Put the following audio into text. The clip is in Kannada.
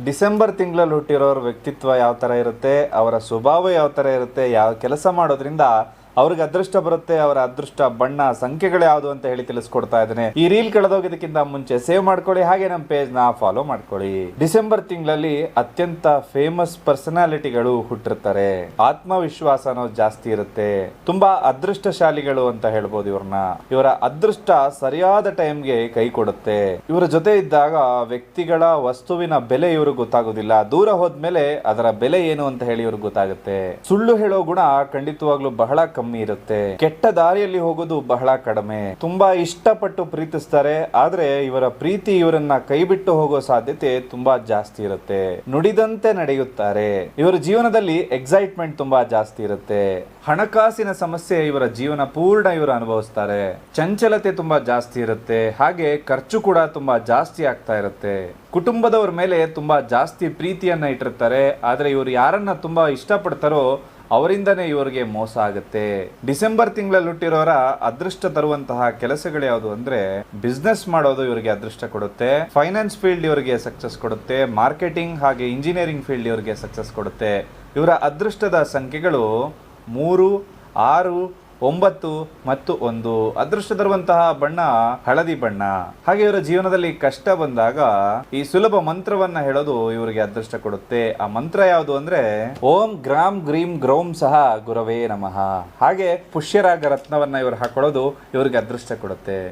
ಡಿಸೆಂಬರ್ ತಿಂಗಳಲ್ಲಿ ಹುಟ್ಟಿರೋರ ವ್ಯಕ್ತಿತ್ವ ಯಾವ ಥರ ಇರುತ್ತೆ, ಅವರ ಸ್ವಭಾವ ಯಾವ ಥರ ಇರುತ್ತೆ, ಯಾವ ಕೆಲಸ ಮಾಡೋದ್ರಿಂದ ಅವ್ರಿಗೆ ಅದೃಷ್ಟ ಬರುತ್ತೆ, ಅವರ ಅದೃಷ್ಟ ಬಣ್ಣ ಸಂಖ್ಯೆಗಳು ಯಾವುದು ಅಂತ ಹೇಳಿ ತಿಳಿಸ್ಕೊಡ್ತಾ ಇದ್ದೇನೆ. ಈ ರೀಲ್ ಕಳೆದೋಗೋದಕ್ಕಿಂತ ಮುಂಚೆ ಸೇವ್ ಮಾಡ್ಕೊಳ್ಳಿ, ಹಾಗೆ ನಮ್ಮ ಪೇಜ್ ನ ಫಾಲೋ ಮಾಡ್ಕೊಳ್ಳಿ. ಡಿಸೆಂಬರ್ ತಿಂಗಳಲ್ಲಿ ಅತ್ಯಂತ ಫೇಮಸ್ ಪರ್ಸನಾಲಿಟಿಗಳು ಹುಟ್ಟಿರ್ತಾರೆ. ಆತ್ಮವಿಶ್ವಾಸ ಅನ್ನೋದು ಜಾಸ್ತಿ ಇರುತ್ತೆ. ತುಂಬಾ ಅದೃಷ್ಟಶಾಲಿಗಳು ಅಂತ ಹೇಳ್ಬೋದು ಇವ್ರನ್ನ. ಇವರ ಅದೃಷ್ಟ ಸರಿಯಾದ ಟೈಮ್ಗೆ ಕೈ ಕೊಡುತ್ತೆ. ಇವರ ಜೊತೆ ಇದ್ದಾಗ ವ್ಯಕ್ತಿಗಳ ವಸ್ತುವಿನ ಬೆಲೆ ಇವ್ರಿಗೆ ಗೊತ್ತಾಗೋದಿಲ್ಲ. ದೂರ ಹೋದ್ಮೇಲೆ ಅದರ ಬೆಲೆ ಏನು ಅಂತ ಹೇಳಿ ಇವ್ರಿಗೆ ಗೊತ್ತಾಗುತ್ತೆ. ಸುಳ್ಳು ಹೇಳೋ ಗುಣ ಖಂಡಿತವಾಗ್ಲೂ ಬಹಳ ಕಮ್ಮಿ ಇರುತ್ತೆ. ಕೆಟ್ಟ ದಾರಿಯಲ್ಲಿ ಹೋಗೋದು ಬಹಳ ಕಡಿಮೆ. ತುಂಬಾ ಇಷ್ಟಪಟ್ಟು ಪ್ರೀತಿಸ್ತಾರೆ, ಆದ್ರೆ ಇವರ ಪ್ರೀತಿ ಇವರನ್ನ ಕೈ ಬಿಟ್ಟು ಹೋಗೋ ಸಾಧ್ಯತೆ ತುಂಬಾ ಜಾಸ್ತಿ ಇರುತ್ತೆ. ನುಡಿದಂತೆ ನಡೆಯುತ್ತಾರೆ. ಇವರ ಜೀವನದಲ್ಲಿ ಎಕ್ಸೈಟ್ಮೆಂಟ್ ತುಂಬಾ ಜಾಸ್ತಿ ಇರುತ್ತೆ. ಹಣಕಾಸಿನ ಸಮಸ್ಯೆ ಇವರ ಜೀವನ ಪೂರ್ಣ ಇವರು ಅನುಭವಿಸ್ತಾರೆ. ಚಂಚಲತೆ ತುಂಬಾ ಜಾಸ್ತಿ ಇರುತ್ತೆ, ಹಾಗೆ ಖರ್ಚು ಕೂಡ ತುಂಬಾ ಜಾಸ್ತಿ ಆಗ್ತಾ ಇರುತ್ತೆ. ಕುಟುಂಬದವರ ಮೇಲೆ ತುಂಬಾ ಜಾಸ್ತಿ ಪ್ರೀತಿಯನ್ನ ಇಟ್ಟಿರ್ತಾರೆ, ಆದ್ರೆ ಇವರು ಯಾರನ್ನ ತುಂಬಾ ಇಷ್ಟಪಡ್ತಾರೋ ಅವರಿಂದನೇ ಇವರಿಗೆ ಮೋಸ ಆಗುತ್ತೆ. ಡಿಸೆಂಬರ್ ತಿಂಗಳಲ್ಲಿ ಹುಟ್ಟಿರೋರ ಅದೃಷ್ಟ ತರುವಂತಹ ಕೆಲಸಗಳು ಯಾವುದು ಅಂದ್ರೆ, ಬಿಸ್ನೆಸ್ ಮಾಡೋದು ಇವರಿಗೆ ಅದೃಷ್ಟ ಕೊಡುತ್ತೆ. ಫೈನಾನ್ಸ್ ಫೀಲ್ಡ್ ಇವರಿಗೆ ಸಕ್ಸಸ್ ಕೊಡುತ್ತೆ. ಮಾರ್ಕೆಟಿಂಗ್ ಹಾಗೆ ಇಂಜಿನಿಯರಿಂಗ್ ಫೀಲ್ಡ್ ಇವರಿಗೆ ಸಕ್ಸಸ್ ಕೊಡುತ್ತೆ. ಇವರ ಅದೃಷ್ಟದ ಸಂಖ್ಯೆಗಳು 3, 6, 9 ಮತ್ತು 1. ಅದೃಷ್ಟ ತರುವಂತಹ ಬಣ್ಣ ಹಳದಿ ಬಣ್ಣ. ಹಾಗೆ ಇವರ ಜೀವನದಲ್ಲಿ ಕಷ್ಟ ಬಂದಾಗ ಈ ಸುಲಭ ಮಂತ್ರವನ್ನ ಹೇಳೋದು ಇವರಿಗೆ ಅದೃಷ್ಟ ಕೊಡುತ್ತೆ. ಆ ಮಂತ್ರ ಯಾವುದು ಅಂದ್ರೆ, ಓಂ ಗ್ರಾಮ್ ಗ್ರೀಂ ಗ್ರೌಂ ಸಹ ಗುರವೇ ನಮಃ. ಹಾಗೆ ಪುಷ್ಯರಾಗ ರತ್ನವನ್ನ ಇವರು ಹಾಕೊಳ್ಳೋದು ಇವರಿಗೆ ಅದೃಷ್ಟ ಕೊಡುತ್ತೆ.